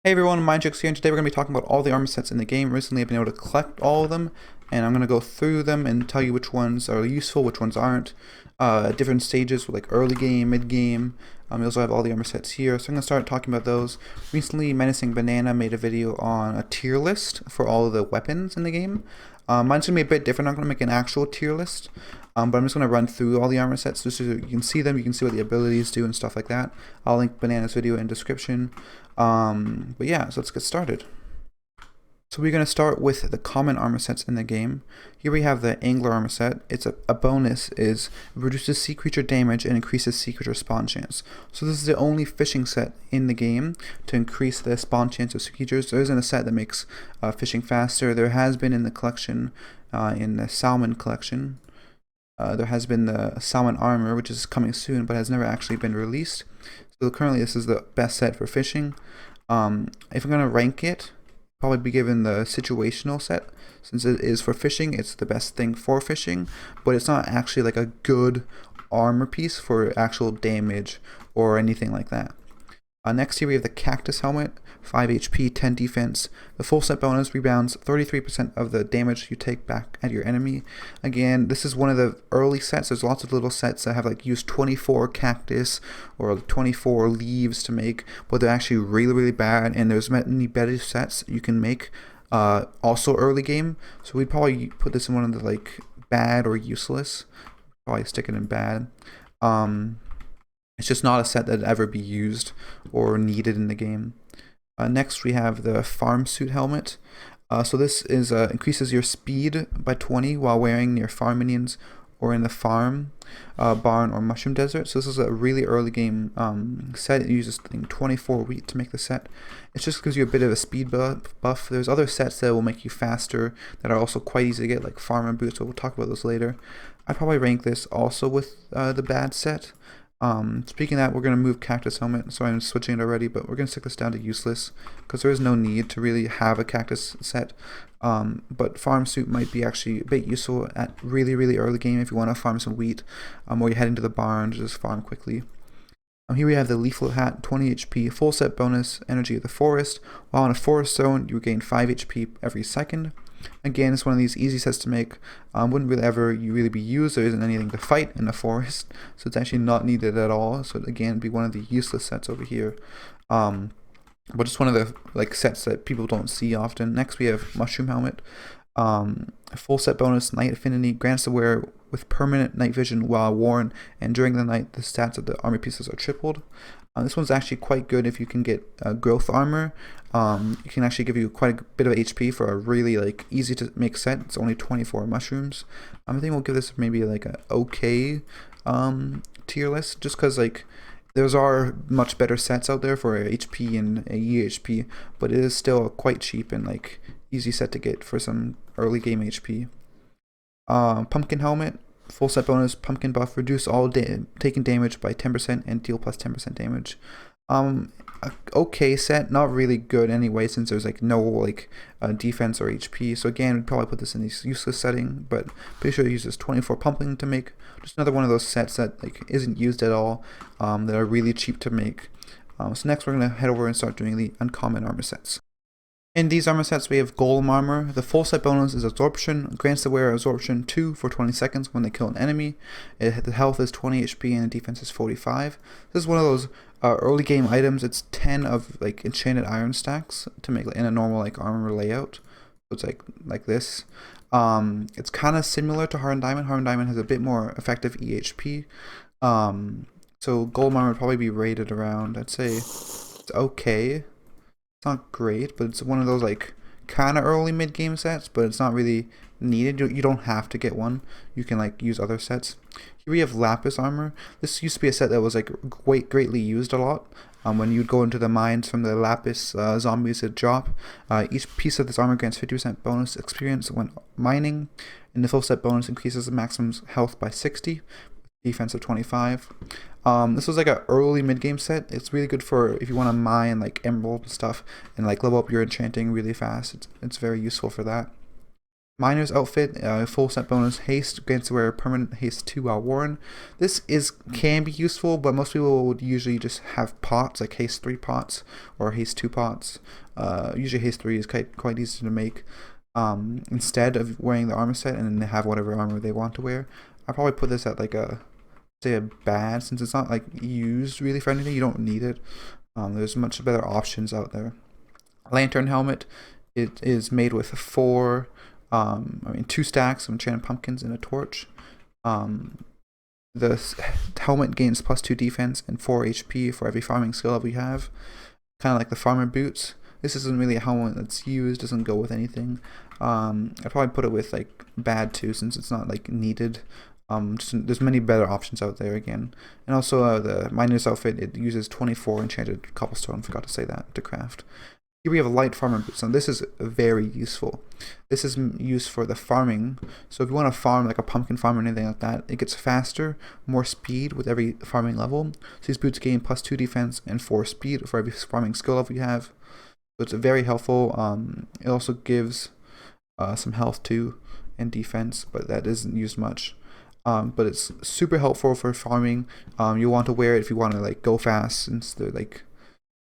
Hey everyone, Mindtricks here, and today we're going to be talking about all the armor sets in the game. Recently I've been able to collect all of them, and I'm going to go through them and tell you which ones are useful, which ones aren't. Different stages, like early game, mid game. You also have all the armor sets here, so I'm going to start talking about those. Recently, Menacing Banana made a video on a tier list for all of the weapons in the game. Mine's going to be a bit different. I'm going to make an actual tier list. But I'm just going to run through all the armor sets just so you can see them, you can see what the abilities do and stuff like that. I'll link Banana's video in description. But yeah, so let's get started. So we're going to start with the common armor sets in the game. Here we have the Angler armor set. It's a bonus is it reduces sea creature damage and increases sea creature spawn chance. So this is the only fishing set in the game to increase the spawn chance of sea creatures. There isn't a set that makes fishing faster. There has been in the collection, in the Salmon collection. There has been the Salmon armor, which is coming soon, but has never actually been released. So currently this is the best set for fishing. If I'm going to rank it, probably be given the situational set. Since it is for fishing, it's the best thing for fishing, but it's not actually like a good armor piece for actual damage or anything like that. Next here we have the Cactus Helmet, 5 HP, 10 defense. The full set bonus rebounds 33% of the damage you take back at your enemy. Again, this is one of the early sets. There's lots of little sets that have like used 24 cactus or 24 leaves to make, but they're actually really bad, and there's many better sets you can make also early game. So we'd probably put this in one of the like bad or useless. Probably stick it in bad. It's just not a set that'd ever be used or needed in the game. Next we have the Farm Suit Helmet. So this is increases your speed by 20 while wearing near farm minions or in the farm, barn, or mushroom desert. So this is a really early game set. It uses, I think, 24 wheat to make the set. It just gives you a bit of a speed buff. There's other sets that will make you faster that are also quite easy to get, like Farmer Boots, so we'll talk about those later. I'd probably rank this also with the bad set. Speaking of that, we're going to move Cactus Helmet. Sorry, I'm switching it already, but we're going to stick this down to useless because there is no need to really have a cactus set. But Farm Suit might be actually a bit useful at really early game if you want to farm some wheat, or you head into the barn to just farm quickly. Here we have the Leaflet Hat, 20 HP, full set bonus, Energy of the Forest. While in a forest zone, you gain 5 HP every second. Again, it's one of these easy sets to make. Wouldn't really ever be used. There isn't anything to fight in the forest, so it's actually not needed at all. So again, be one of the useless sets over here. But just one of the like sets that people don't see often. Next we have Mushroom Helmet. Full set bonus, Night Affinity, grants the wearer with permanent night vision while worn, and during the night the stats of the armor pieces are tripled. This one's actually quite good if you can get growth armor. It can actually give you quite a bit of HP for a really like easy to make set. It's only 24 mushrooms. I think we'll give this maybe like a okay tier list, just because like there are much better sets out there for HP and a EHP, but it is still quite cheap and like easy set to get for some early game HP. Pumpkin Helmet, full set bonus, pumpkin buff, reduce all taken damage by 10% and deal plus 10% damage. Okay set, not really good anyway, since there's like no like defense or HP. So again, we'd probably put this in this useless setting, but pretty sure it uses 24 pumpkin to make. Just another one of those sets that like isn't used at all, that are really cheap to make. So next we're gonna head over and start doing the uncommon armor sets. In these armor sets, we have Golem Armor. The full set bonus is Absorption, grants the wearer Absorption 2 for 20 seconds when they kill an enemy. The health is 20 HP and the defense is 45. This is one of those early game items. It's 10 of like enchanted iron stacks to make in a normal like armor layout. So it's like this. It's kind of similar to Hardened Diamond. Hardened Diamond has a bit more effective EHP. So Golem Armor would probably be rated around, I'd say it's okay. Not great, but it's one of those like kind of early mid game sets, but it's not really needed. You don't have to get one. You can like use other sets. Here we have Lapis Armor. This used to be a set that was like greatly used a lot. When you'd go into the mines from the Lapis zombies that drop, each piece of this armor grants 50% bonus experience when mining, and the full set bonus increases the maximum health by 60. Defense of 25. This was like an early mid-game set. It's really good for if you want to mine like emerald and stuff and like level up your enchanting really fast. It's very useful for that. Miner's outfit, full set bonus, haste, grants to wear permanent haste 2 while worn. This can be useful, but most people would usually just have pots, like haste 3 pots or haste 2 pots. Usually haste 3 is quite easy to make. Instead of wearing the armor set and then they have whatever armor they want to wear. I'll probably put this at like a bad, since it's not like used really for anything. You don't need it. There's much better options out there. Lantern helmet, it is made with 2 stacks of enchanted pumpkins and a torch. The helmet gains +2 defense and 4 HP for every farming skill level you have. Kind of like the farmer boots. This isn't really a helmet that's used, doesn't go with anything. I'd probably put it with like bad too, since it's not like needed. There's many better options out there again. And also the miner's outfit, it uses 24 enchanted cobblestone, forgot to say that, to craft. Here we have light farmer boots. Now this is very useful. This is used for the farming. So if you want to farm like a pumpkin farm or anything like that, it gets faster, more speed with every farming level. So these boots gain +2 defense and 4 speed for every farming skill level you have. So it's very helpful. It also gives some health too and defense, but that isn't used much. But it's super helpful for farming. You want to wear it if you want to like go fast, since they're like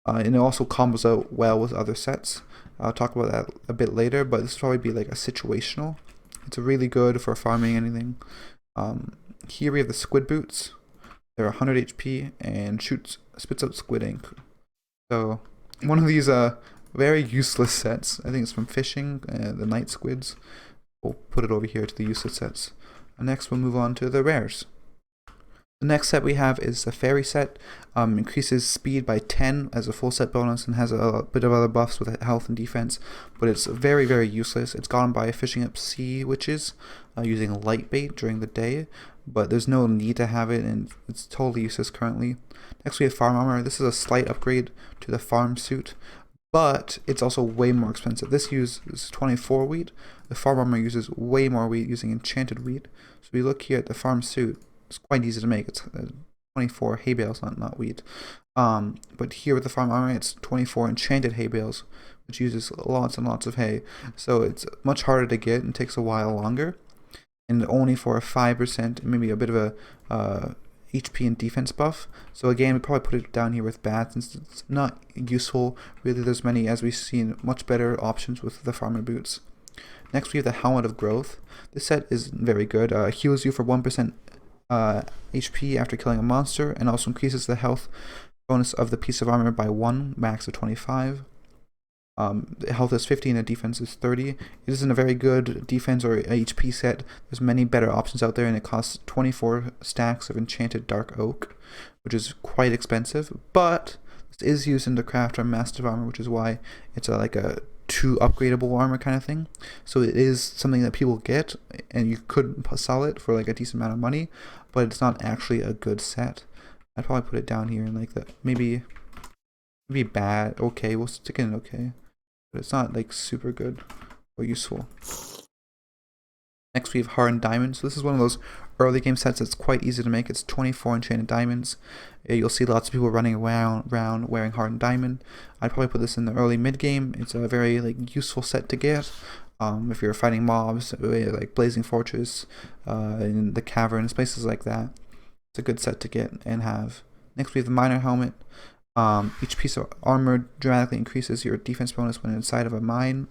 and it also combos out well with other sets. I'll talk about that a bit later, but this will probably be like a situational. It's really good for farming anything. Here we have the squid boots. They're 100 HP and spits out squid ink. So one of these very useless sets. I think it's from fishing, the night squids. We'll put it over here to the useless sets. Next we'll move on to the rares. The next set we have is the fairy set. Increases speed by 10 as a full set bonus and has a bit of other buffs with health and defense, but it's very, very useless. It's gotten by fishing up sea witches using light bait during the day, but there's no need to have it and it's totally useless currently. Next we have farm armor. This is a slight upgrade to the farm suit, but it's also way more expensive. This uses 24 wheat. The farm armor uses way more wheat using enchanted wheat. So we look here at the farm suit. It's quite easy to make. It's 24 hay bales, not wheat. But here with the farm armor, it's 24 enchanted hay bales, which uses lots and lots of hay. So it's much harder to get and takes a while longer. And only for a 5%, maybe a bit of a HP and defense buff. So again, we probably put it down here with bad, since it's not useful. Really, there's many, as we've seen, much better options with the farmer boots. Next, we have the helmet of growth. This set is very good. Heals you for 1% HP after killing a monster, and also increases the health bonus of the piece of armor by 1, max of 25. The health is 50 and the defense is 30. It isn't a very good defense or HP set. There's many better options out there, and it costs 24 stacks of enchanted dark oak, which is quite expensive, but this is used in the craft or massive armor, which is why it's like a 2 upgradable armor kind of thing. So it is something that people get, and you could sell it for like a decent amount of money, but it's not actually a good set. I'd probably put it down here in like the maybe bad, okay, we'll stick it in okay, but it's not like super good or useful. Next we have hardened diamonds. So this is one of those early game sets that's quite easy to make. It's 24 enchanted diamonds. You'll see lots of people running around wearing hardened diamond. I'd probably put this in the early mid game. It's a very like useful set to get if you're fighting mobs like Blazing Fortress, in the caverns, places like that. It's a good set to get and have. Next we have the miner helmet. Each piece of armor dramatically increases your defense bonus when inside of a mine.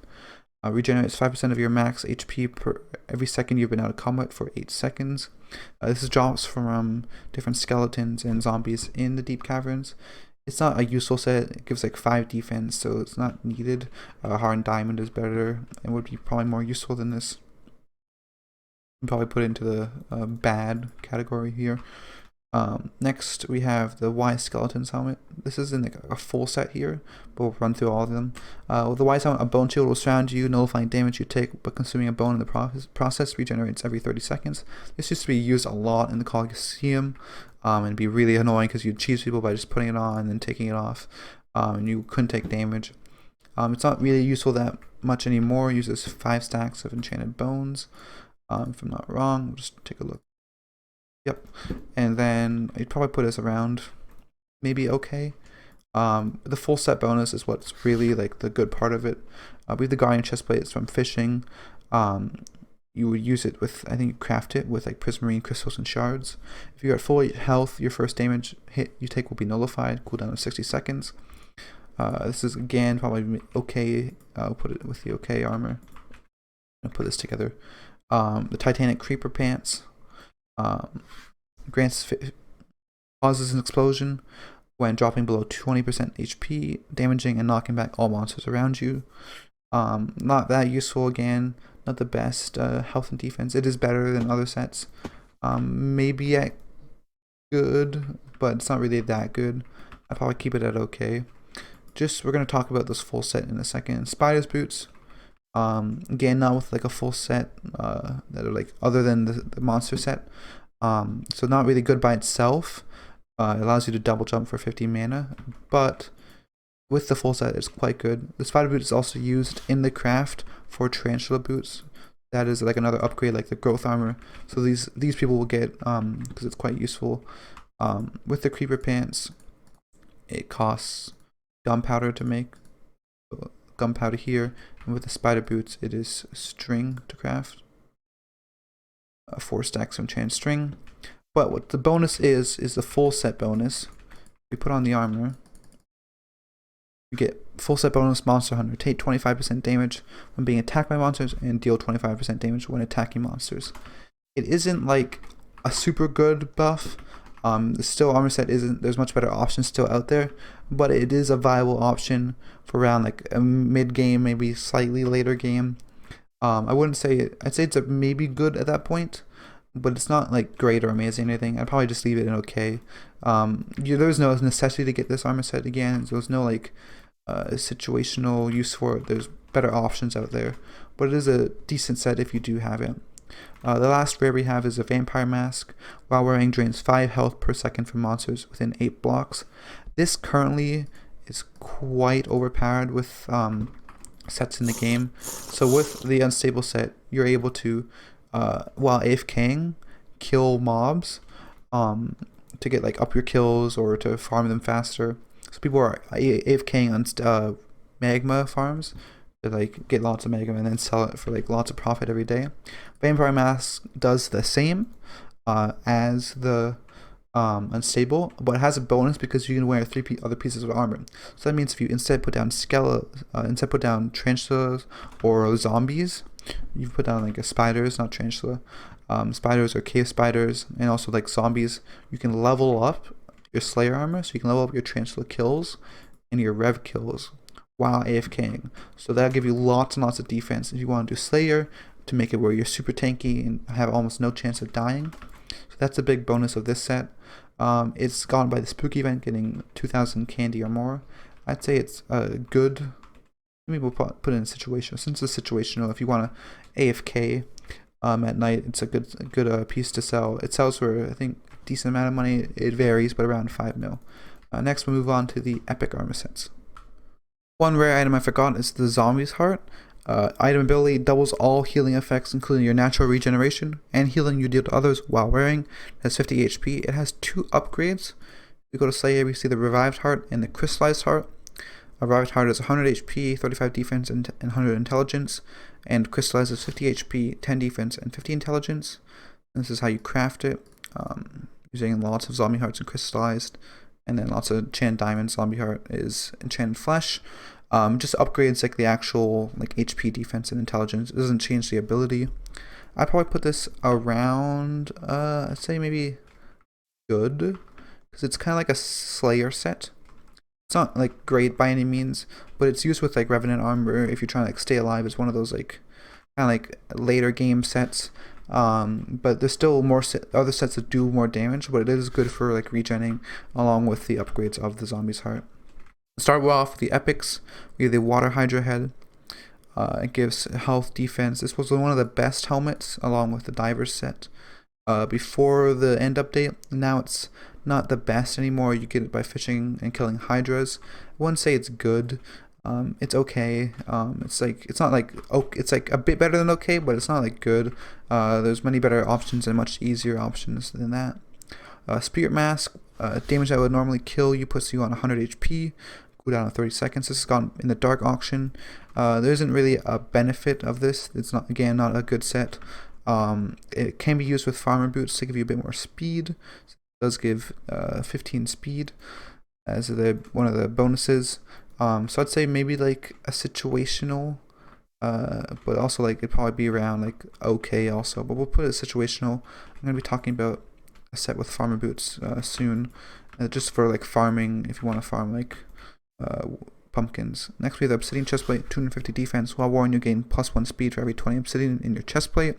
Regenerates 5% of your max HP per every second you've been out of combat for 8 seconds. This is drops from different skeletons and zombies in the deep caverns. It's not a useful set. It gives like 5 defense, so it's not needed. Hardened diamond is better and would be probably more useful than this. Probably put it into the bad category here. Next we have the Wise Skeleton's helmet. This is in like a full set here, but we'll run through all of them. With the Wise helmet, a bone shield will surround you, nullifying damage you take, but consuming a bone in the process regenerates every 30 seconds. This used to be used a lot in the Colosseum, and be really annoying because you'd cheese people by just putting it on and then taking it off, and you couldn't take damage. It's not really useful that much anymore. It uses 5 stacks of enchanted bones, if I'm not wrong. We'll just take a look. Yep, and then I'd probably put us around maybe okay. The full set bonus is what's really like the good part of it. We have the Guardian chestplate. It's from fishing. You would use it with, I think you craft it with like prismarine crystals and shards. If you're at full health, your first damage hit you take will be nullified, cooldown of 60 seconds. This is again probably okay. I'll put it with the okay armor. I'll put this together. The Titanic Creeper Pants causes an explosion when dropping below 20% HP, damaging and knocking back all monsters around you. Not that useful again. Not the best health and defense. It is better than other sets. Maybe at good, but it's not really that good. I'd probably keep it at okay. We're going to talk about this full set in a second. Spider's boots. Again, not with like a full set that are like other than the monster set. So not really good by itself. It allows you to double jump for 50 mana, but with the full set, it's quite good. The spider boot is also used in the craft for tarantula boots. That is like another upgrade, like the growth armor. So these people will get because it's quite useful. With the creeper pants, it costs gunpowder to make. So gunpowder here, and with the spider boots, it is string to craft. 4 stacks of enchanted string. But what the bonus is the full set bonus. We put on the armor. You get full set bonus Monster Hunter. Take 25% damage when being attacked by monsters and deal 25% damage when attacking monsters. It isn't like a super good buff. The still armor set isn't. There's much better options still out there, but it is a viable option for around like a mid game, maybe slightly later game. I wouldn't say it. I'd say it's a maybe good at that point, but it's not like great or amazing or anything. I'd probably just leave it in okay. There's no necessity to get this armor set again. There's no like situational use for it. There's better options out there, but it is a decent set if you do have it. The last rare we have is a Vampire Mask. While wearing, drains 5 health per second from monsters within 8 blocks. This currently is quite overpowered with sets in the game. So with the unstable set, you're able to, while AFKing, kill mobs to get like up your kills or to farm them faster. So people are AFKing on Magma farms to like get lots of Magma and then sell it for like lots of profit every day. Vampire Mask does the same as the unstable, but it has a bonus because you can wear 3 other pieces of armor. So that means if you instead put down tarantulas or zombies, you put down like a spiders, not tarantula, spiders or cave spiders, and also like zombies, you can level up your Slayer armor, so you can level up your tarantula kills and your rev kills while AFKing. So that'll give you lots and lots of defense if you want to do Slayer to make it where you're super tanky and have almost no chance of dying. So that's a big bonus of this set. It's gone by the spooky event, getting 2,000 candy or more. I'd say it's good. Maybe we'll put it in a situation. Since it's situational, if you want to AFK at night, it's a good piece to sell. It sells for, I think, a decent amount of money. It varies, but around 5 mil. Next, we'll move on to the epic armor sets. One rare item I forgot is the Zombie's Heart. Item ability doubles all healing effects, including your natural regeneration and healing you deal to others while wearing. It has 50 HP. It has 2 upgrades. If we go to Slayer, we see the Revived Heart and the Crystallized Heart. A Revived Heart is 100 HP, 35 defense, and 100 intelligence, and Crystallized is 50 HP, 10 defense, and 50 intelligence. And this is how you craft it, using lots of Zombie Hearts and Crystallized, and then lots of Enchanted Diamonds. Zombie Heart is Enchanted Flesh. Just upgrades like the actual like HP, defense, and intelligence. It doesn't change the ability. I'd probably put this around, I'd say maybe good, because it's kind of like a Slayer set. It's not like great by any means, but it's used with like Revenant armor if you're trying to like stay alive. It's one of those like kind of like later game sets. But there's still more other sets that do more damage, but it is good for like regenning along with the upgrades of the Zombie's Heart. Start off with the epics. We have the Water Hydra head. It gives health, defense. This was one of the best helmets along with the Divers set before the end update. Now it's not the best anymore. You get it by fishing and killing hydras. I wouldn't say it's good. It's okay. It's not like it's like a bit better than okay, but it's not like good. There's many better options and much easier options than that. Spirit Mask damage that would normally kill you puts you on 100 HP, cooldown of 30 seconds. This has gone in the dark auction. There isn't really a benefit of this. It's not, again, not a good set. It can be used with farmer boots to give you a bit more speed. It does give 15 speed as one of the bonuses. So I'd say maybe like a situational, but also like it'd probably be around like okay also. But we'll put it situational. I'm gonna be talking about a set with farmer boots soon, just for like farming if you want to farm like pumpkins. Next we have the obsidian chestplate, 250 defense. While warring, you gain +1 speed for every 20 obsidian in your chestplate.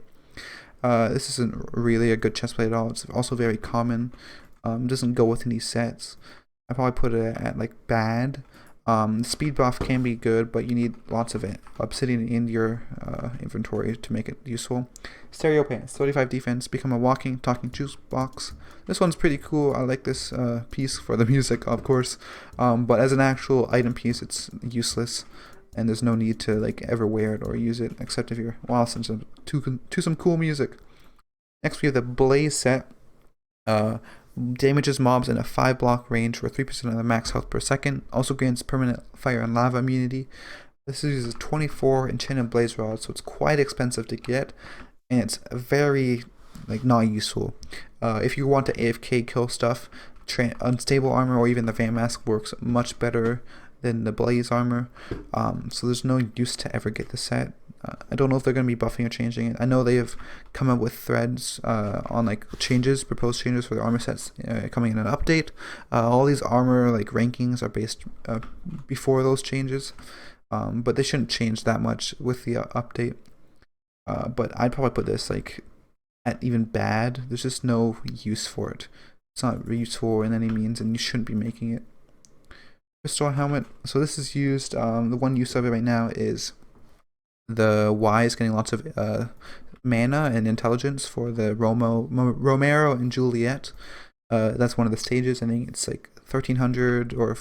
This isn't really a good chestplate at all. It's also very common. Doesn't go with any sets. I probably put it at like bad. The speed buff can be good, but you need lots of obsidian in your inventory to make it useful. Stereo pants, 35 defense, become a walking, talking juice box. This one's pretty cool. I like this piece for the music, of course, but as an actual item piece, it's useless, and there's no need to like ever wear it or use it, except if you're listening to some cool music. Next, we have the Blaze set. Damages mobs in a 5-block range for 3% of the max health per second. Also grants permanent fire and lava immunity. This uses 24 enchanted blaze rods, so it's quite expensive to get, and it's very like not useful. If you want to AFK kill stuff, unstable armor or even the Van Mask works much better than the blaze armor. So there's no use to ever get the set. I don't know if they're going to be buffing or changing it. I know they have come up with threads on like proposed changes for the armor sets coming in an update. All these armor like rankings are based before those changes, but they shouldn't change that much with the update. But I'd probably put this like at even bad. There's just no use for it. It's not useful in any means, and you shouldn't be making it. Crystal helmet. So this is used. The one use of it right now is the Y is getting lots of mana and intelligence for the Romero and Juliet. That's one of the stages. I think it's like 1300 or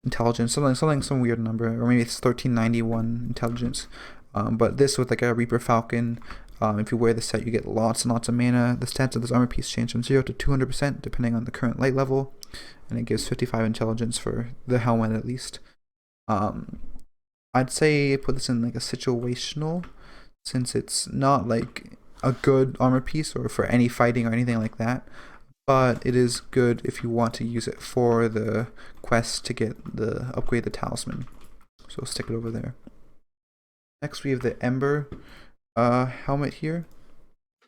intelligence, some weird number, or maybe it's 1391 intelligence. But this with like a Reaper Falcon, if you wear the set, you get lots and lots of mana. The stats of this armor piece change from 0 to 200% depending on the current light level, and it gives 55 intelligence for the helmet at least. I'd say put this in like a situational, since it's not like a good armor piece or for any fighting or anything like that, but it is good if you want to use it for the quest to get upgrade the talisman. So stick it over there. Next we have the Ember helmet here.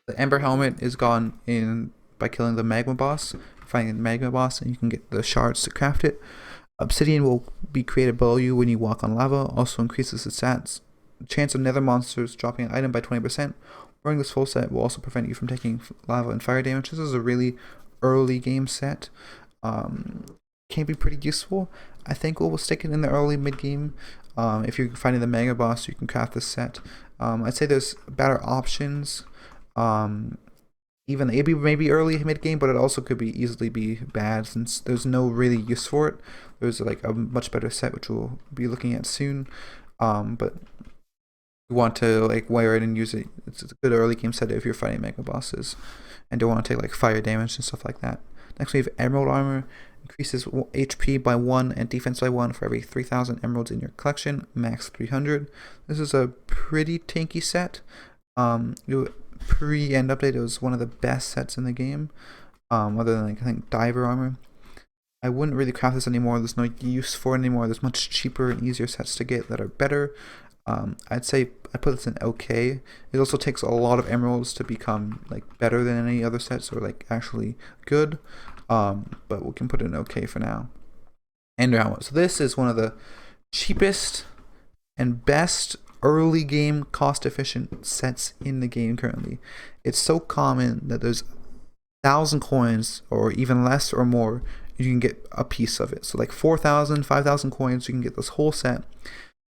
The Ember helmet is gone in by killing the Magma boss, finding the Magma boss, and you can get the shards to craft it. Obsidian will be created below you when you walk on lava, also increases the stats. Chance of nether monsters dropping an item by 20%. Wearing this full set will also prevent you from taking lava and fire damage. This is a really early game set. Can be pretty useful. I think we'll stick it in the early mid game. If you're finding the Mega Boss, you can craft this set. I'd say there's better options. Even it'd be maybe early mid game, but it also could be easily be bad since there's no really use for it. There's like a much better set which we'll be looking at soon. But you want to like wear it and use it. It's a good early game set if you're fighting Mega Bosses and don't want to take like fire damage and stuff like that. Next we have Emerald Armor. Increases HP by 1 and defense by 1 for every 3,000 emeralds in your collection, max 300. This is a pretty tanky set. Pre-end update, it was one of the best sets in the game, other than like I think Diver Armor. I wouldn't really craft this anymore. There's no use for it anymore. There's much cheaper and easier sets to get that are better. I'd say I put this in okay. It also takes a lot of emeralds to become like better than any other sets or like actually good. But we can put it in okay for now. Ender Helmet. So this is one of the cheapest and best early game cost efficient sets in the game currently. It's so common that there's 1,000 coins or even less or more, you can get a piece of it. So like 4,000, 5,000 coins, you can get this whole set.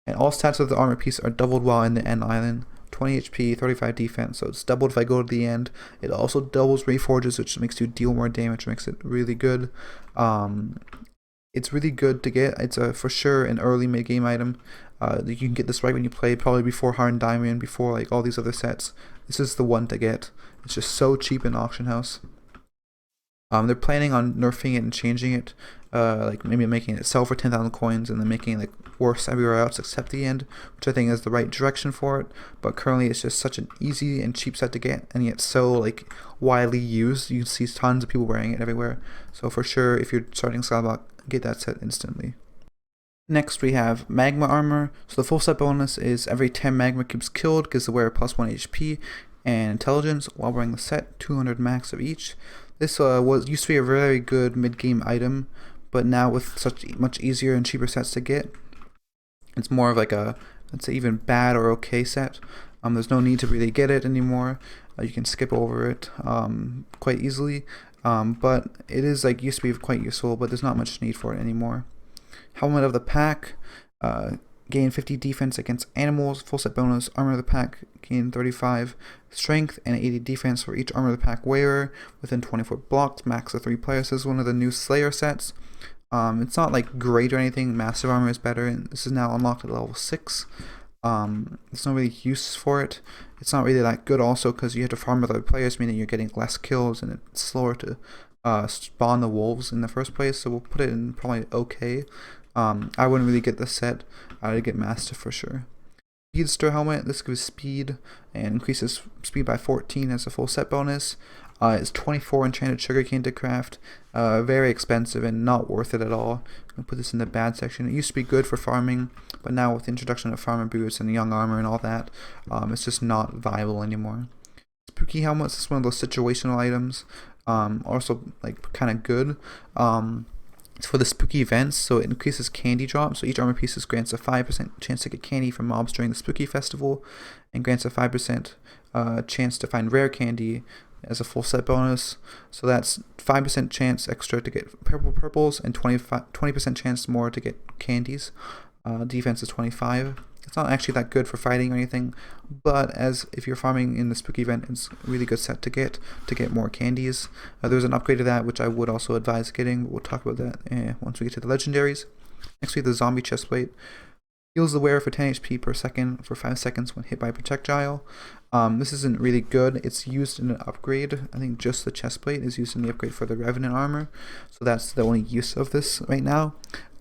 And all stats of the armor piece are doubled while in the end island. 20 HP, 35 defense, so it's doubled if I go to the end. It also doubles reforges, which makes you deal more damage, makes it really good. It's really good to get. It's for sure an early mid-game item. You can get this right when you play, probably before Hard Diamond, before like all these other sets. This is the one to get. It's just so cheap in Auction House. They're planning on nerfing it and changing it, like maybe making it sell for 10,000 coins and then making it like worse everywhere else except the end, which I think is the right direction for it. But currently it's just such an easy and cheap set to get, and yet so like widely used. You can see tons of people wearing it everywhere. So for sure, if you're starting SkyBlock, get that set instantly. Next we have Magma armor. So the full set bonus is every 10 Magma cubes killed gives the wearer plus 1 HP and intelligence while wearing the set, 200 max of each. This used to be a very good mid-game item, but now with such much easier and cheaper sets to get, it's more of like a, let's say, even bad or okay set. There's no need to really get it anymore. You can skip over it quite easily, but it is like used to be quite useful, but there's not much need for it anymore. Helmet of the Pack, gain 50 defense against animals, full set bonus. Armor of the Pack, gain 35 strength and 80 defense for each Armor of the Pack wearer within 24 blocks, max of 3 players. This is one of the new Slayer sets. It's not like great or anything. Massive armor is better, and this is now unlocked at level 6. There's no really use for it. It's not really that good also because you have to farm with other players, meaning you're getting less kills and it's slower to spawn the wolves in the first place, so we'll put it in probably okay. I wouldn't really get this set. I would get Mastiff for sure. Speedster helmet, this gives speed and increases speed by 14 as a full set bonus. It's 24 enchanted sugarcane to craft. Very expensive and not worth it at all. I'm going to put this in the bad section. It used to be good for farming, but now with the introduction of farmer boots and young armor and all that, it's just not viable anymore. Spooky helmets, this is one of those situational items. Also like kind of good. It's for the spooky events, so it increases candy drops. So each armor piece grants a 5% chance to get candy from mobs during the spooky festival, and grants a 5% chance to find rare candy as a full set bonus. So that's 5% chance extra to get purples and 20% chance more to get candies. Defense is 25. It's not actually that good for fighting or anything, but as if you're farming in the spooky event, it's a really good set to get more candies. There's an upgrade to that which I would also advise getting, but we'll talk about that once we get to the legendaries. Next we have the zombie chestplate. Heals the wearer for 10 HP per second for 5 seconds when hit by a projectile. This isn't really good. It's used in an upgrade. I think just the chestplate is used in the upgrade for the Revenant armor, so that's the only use of this right now.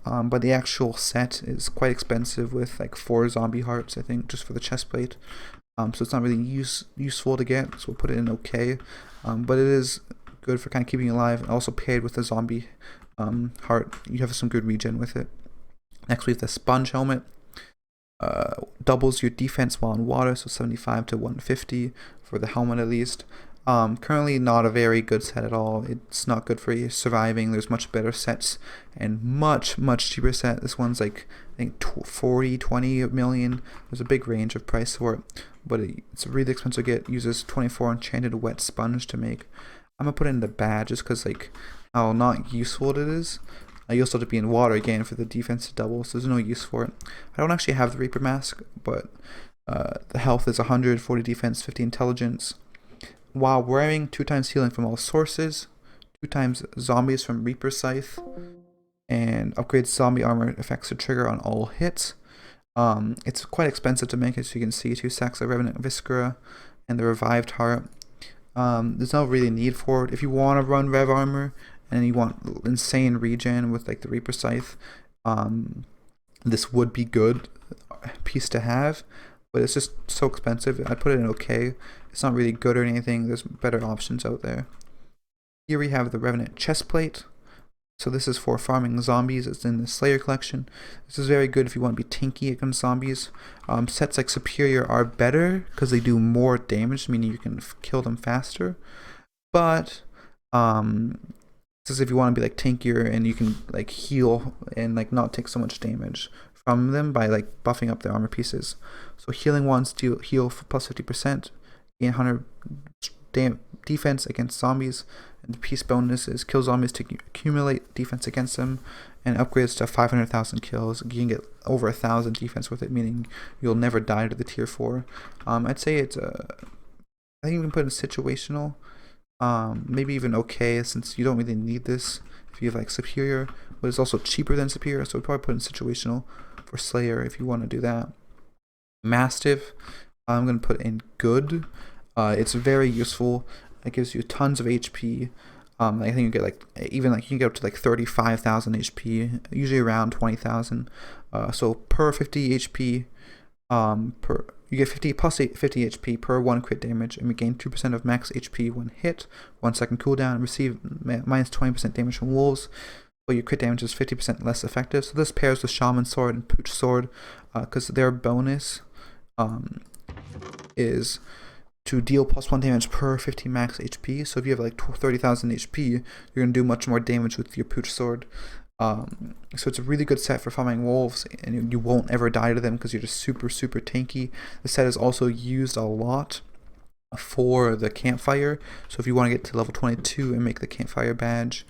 But the actual set is quite expensive with like 4 zombie hearts, I think, just for the chestplate. So it's not really useful to get, so we'll put it in okay. But it is good for kind of keeping you alive, and also paired with the zombie heart, you have some good regen with it. Next we have the sponge helmet. Doubles your defense while in water, so 75 to 150 for the helmet at least. Currently not a very good set at all. It's not good for you surviving. There's much better sets and much cheaper set. This one's like I think 20 million. There's a big range of price for it, but it's really expensive to get. Uses 24 enchanted wet sponge to make. I'm gonna put it in the bad just because like how not useful it is. You also have to be in water again for the defense to double, so there's no use for it. I don't actually have the Reaper mask, but the health is 100, 40 defense, 50 intelligence. While wearing 2 times healing from all sources, 2 times zombies from Reaper Scythe, and upgrades zombie armor effects to trigger on all hits. It's quite expensive to make, as you can see. 2 sacks of Revenant Viscera and the Revived Heart. There's no really need for it. If you want to run Rev Armor and you want insane regen with like the Reaper Scythe, this would be good piece to have, but it's just so expensive. I'd put it in okay. It's not really good or anything. There's better options out there. Here we have the Revenant chestplate. So this is for farming zombies. It's in the Slayer collection. This is very good if you want to be tanky against zombies. Sets like Superior are better because they do more damage, meaning you can kill them faster. But this is if you want to be like tankier and you can like heal and like not take so much damage from them by like buffing up their armor pieces. So healing ones do heal for plus 50%, gain 100 defense against zombies, and the piece bonus is kill zombies to accumulate defense against them, and upgrades to 500,000 kills. You can get over 1,000 defense with it, meaning you'll never die to the tier 4. I'd say it's I think you can put it in situational, maybe even okay, since you don't really need this if you have like Superior, but it's also cheaper than Superior, so we'd probably put in situational for Slayer if you want to do that. Mastiff, I'm going to put in good. It's very useful. It gives you tons of HP. I think you get like even like you can get up to like 35,000 HP, usually around 20,000. So per 50 HP, per you get 50 plus 50 HP per 1 crit damage, and we gain 2% of max HP when hit, 1 second cooldown, receive minus 20% damage from wolves, but your crit damage is 50% less effective. So this pairs with Shaman Sword and Pooch Sword, because their bonus is to deal plus 1 damage per 50 max HP. So if you have like 30,000 HP, you're going to do much more damage with your Pooch Sword. So it's a really good set for farming wolves, and you won't ever die to them because you're just super tanky. The set is also used a lot for the campfire, so if you want to get to level 22 and make the campfire badge,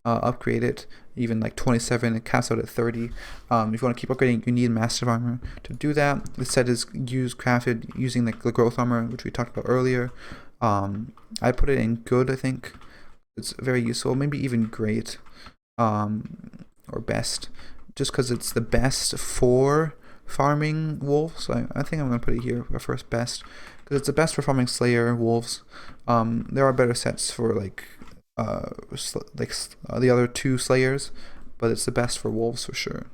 upgrade it even like 27, it caps out at 30. If you want to keep upgrading, you need massive armor to do that. The set is crafted using like the growth armor, which we talked about earlier. I put it in good. I think it's very useful, maybe even great, or best, just because it's the best for farming wolves. So I think I'm gonna put it here for first best, because it's the best for farming slayer wolves. There are better sets for like the other 2 slayers, but it's the best for wolves for sure.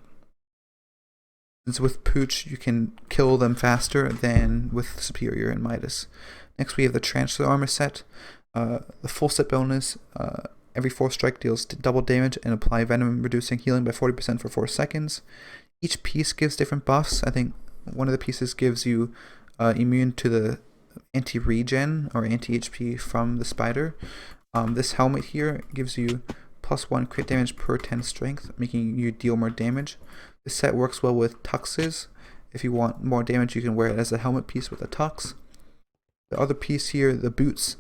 Since with Pooch you can kill them faster than with Superior and Midas. Next we have the Transfer Armor set. The full set bonus, every 4th strike deals double damage and apply venom, reducing healing by 40% for 4 seconds. Each piece gives different buffs. I think one of the pieces gives you immune to the anti-regen or anti-HP from the spider. This helmet here gives you plus 1 crit damage per 10 strength, making you deal more damage. This set works well with tuxes. If you want more damage, you can wear it as a helmet piece with a tux. The other piece here, the boots,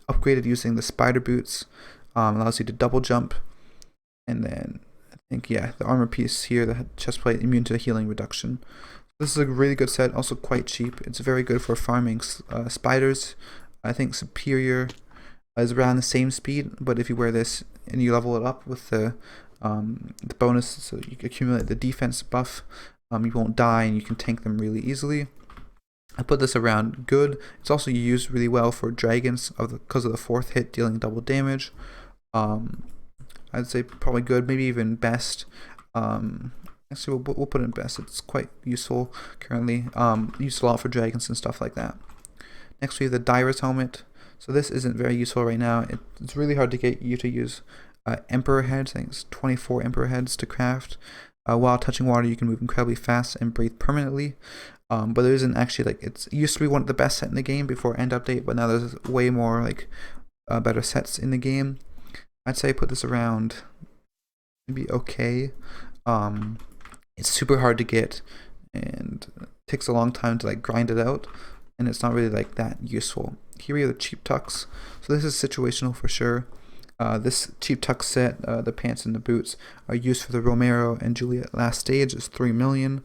upgraded using the spider boots, allows you to double jump. And then I think, yeah, the armor piece here, the chest plate, immune to healing reduction. This is a really good set, also quite cheap. It's very good for farming spiders. I think Superior is around the same speed, but if you wear this and you level it up with the bonus, so you accumulate the defense buff, you won't die and you can tank them really easily. I put this around good. It's also used really well for dragons because of the 4th hit dealing double damage. I'd say probably good, maybe even best. Actually, we'll put it in best. It's quite useful currently. Used a lot for dragons and stuff like that. Next we have the Diver's Helmet. So this isn't very useful right now. It's really hard to get you to use Emperor Heads. I think it's 24 Emperor Heads to craft. While touching water, you can move incredibly fast and breathe permanently. But there isn't actually, like, it used to be one of the best set in the game before end update, but now there's way more like better sets in the game. I'd say put this around maybe okay. It's super hard to get and it takes a long time to like grind it out, and it's not really like that useful. Here we have the cheap tux. So this is situational for sure. This cheap tux set, the pants and the boots, are used for the Romero and Juliet last stage. It's 3 million.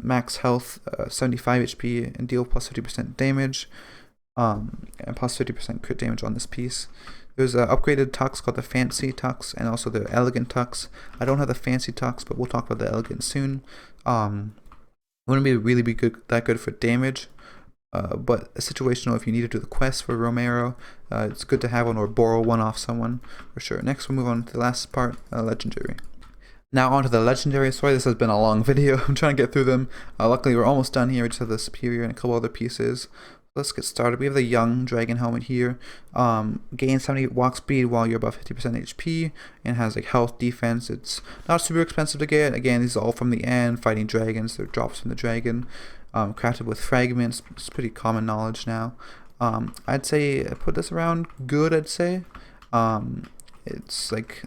Max health, 75 HP, and deal plus 50% damage, and plus 50% crit damage on this piece. There's an upgraded tux called the Fancy Tux, and also the Elegant Tux. I don't have the Fancy Tux, but we'll talk about the Elegant soon. Wouldn't be really be that good for damage. But situational, if you need to do the quest for Romero, it's good to have one, or borrow one off someone for sure. Next we'll move on to the last part, legendary. Now on to the legendary. Sorry this has been a long video. I'm trying to get through them. Luckily we're almost done here. We just have the Superior and a couple other pieces. Let's get started. We have the Young Dragon Helmet here. Gain 70 walk speed while you're above 50% HP, and has like health, defense. It's not super expensive to get. Again, these are all from the end, fighting dragons. They're drops from the dragon. Crafted with fragments. It's pretty common knowledge now. I'd say I put this around good. I'd say it's like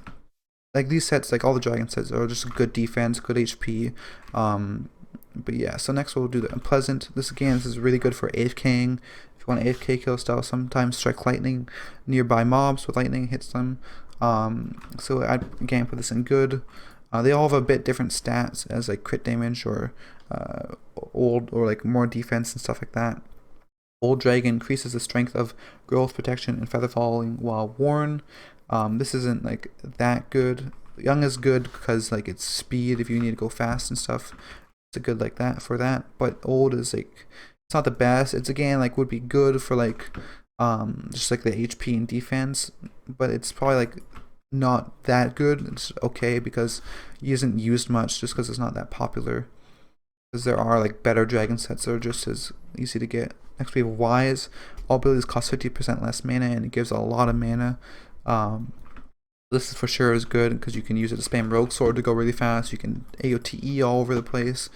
these sets, like all the dragon sets, are just good defense, good HP. But yeah, so next we'll do the Unpleasant. This is really good for AFKing. If you want AFK kill style, sometimes strike lightning nearby mobs with lightning hits them. So I again put this in good. They all have a bit different stats as like crit damage or old, or like more defense and stuff like that. Old Dragon increases the strength of growth, protection, and feather falling while worn. This isn't like that good. Young is good because like it's speed if you need to go fast and stuff. It's a good like that for that. But old is like, it's not the best. It's again like would be good for like just like the HP and defense, but it's probably like not that good. It's okay because he isn't used much just because it's not that popular. Because there are like better dragon sets that are just as easy to get. Next we have Wise. All abilities cost 50% less mana and it gives a lot of mana. This is for sure is good because you can use it to spam Rogue Sword to go really fast. You can AoTE all over the place.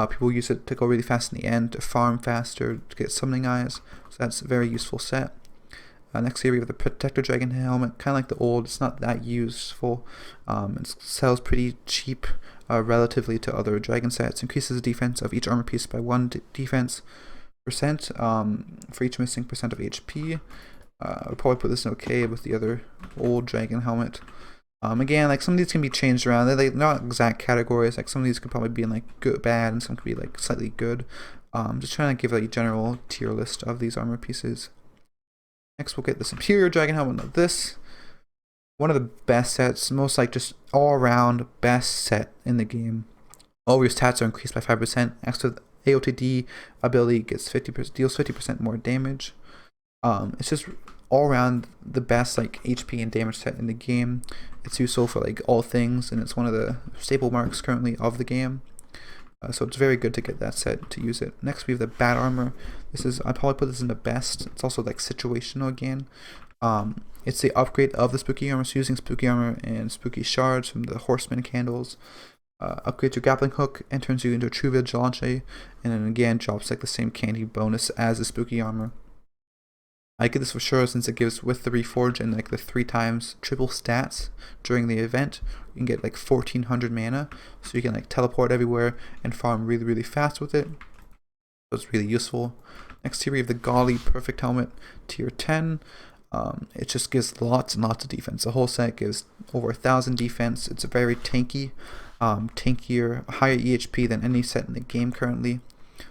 People use it to go really fast in the end, to farm faster, to get Summoning Eyes. So that's a very useful set. Next here we have the Protector Dragon helmet, kind of like the old. It's not that useful. It sells pretty cheap relatively to other dragon sets. Increases the defense of each armor piece by 1 defense percent for each missing percent of HP. I'll probably put this in okay with the other old dragon helmet. Again, like some of these can be changed around. They're like not exact categories. Like some of these could probably be in like good, bad, and some could be like slightly good. Just trying to give a general tier list of these armor pieces. Next, we'll get the Superior Dragon Helmet of this. One of the best sets, most like just all-around best set in the game. All your stats are increased by 5%. Next to the AOTD ability gets 50%, deals 50% more damage. It's just all around the best like HP and damage set in the game. It's useful for like all things, and it's one of the staple marks currently of the game. So it's very good to get that set to use it. Next we have the Bat Armor. This is, I'd probably put this in the best. It's also like situational again. It's the upgrade of the Spooky Armor, so using Spooky Armor and Spooky Shards from the Horseman candles. Upgrades your grappling hook and turns you into a true vigilante, and then again drops like the same candy bonus as the Spooky Armor. I get this for sure since it gives with the Reforge and like the 3 times triple stats during the event. You can get like 1400 mana, so you can like teleport everywhere and farm really fast with it. So it's really useful. Next here we have the Golly Perfect Helmet, tier 10. It just gives lots and lots of defense. The whole set gives over 1000 defense. It's very tanky, tankier, higher EHP than any set in the game currently.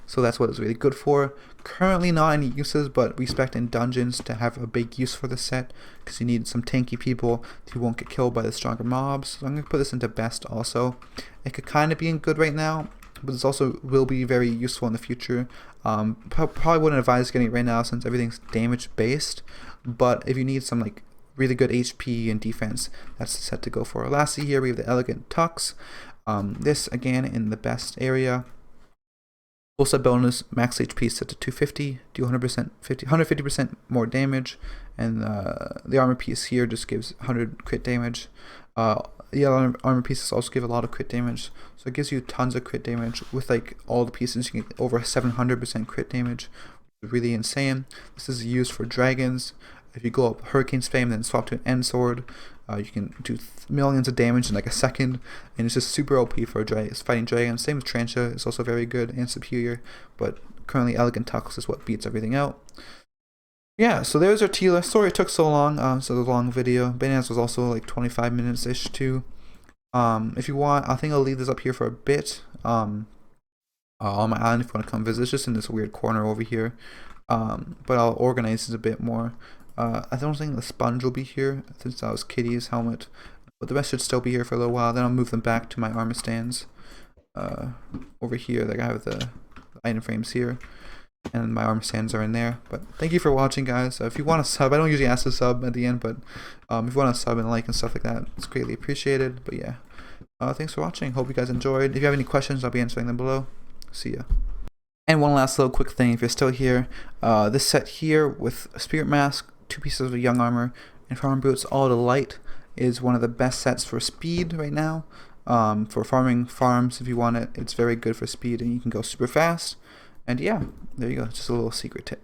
So that's what it's really good for. Currently not any uses, but we expect in dungeons to have a big use for this set because you need some tanky people who won't get killed by the stronger mobs. So I'm going to put this into best also. It could kind of be in good right now, but this also will be very useful in the future. Probably wouldn't advise getting it right now since everything's damage based, but if you need some like really good HP and defense, that's the set to go for. Lastly here we have the Elegant Tux. This again in the best area. Full set bonus, max HP set to 250, do 150% more damage, and the armor piece here just gives 100 crit damage. The other armor pieces also give a lot of crit damage, so it gives you tons of crit damage. With like all the pieces, you can get over 700% crit damage, really insane. This is used for dragons. If you go up Hurricane Spam, then swap to an End Sword, you can do millions of damage in like a second, and it's just super OP for fighting dragons. Same with Trancha, it's also very good and superior, but currently Elegant Tux is what beats everything out. Yeah, so there's our tier list. Sorry it took so long, so the long video. Bananas was also like 25 minutes-ish too. If you want, I think I'll leave this up here for a bit. On my island if you want to come visit. It's just in this weird corner over here. But I'll organize this a bit more. I don't think the sponge will be here since that was Kitty's helmet, but the rest should still be here for a little while. Then I'll move them back to my armor stands over here. Like I have the item frames here, and my armor stands are in there. But thank you for watching, guys. If you want to sub, I don't usually ask to sub at the end, but if you want to sub and like and stuff like that, it's greatly appreciated. But yeah, thanks for watching. Hope you guys enjoyed. If you have any questions, I'll be answering them below. See ya. And one last little quick thing, if you're still here, this set here with a Spirit Mask, 2 pieces of Young Armor, and Farm Boots, all to light, is one of the best sets for speed right now. For farming farms, if you want it, it's very good for speed and you can go super fast. And yeah, there you go, just a little secret tip.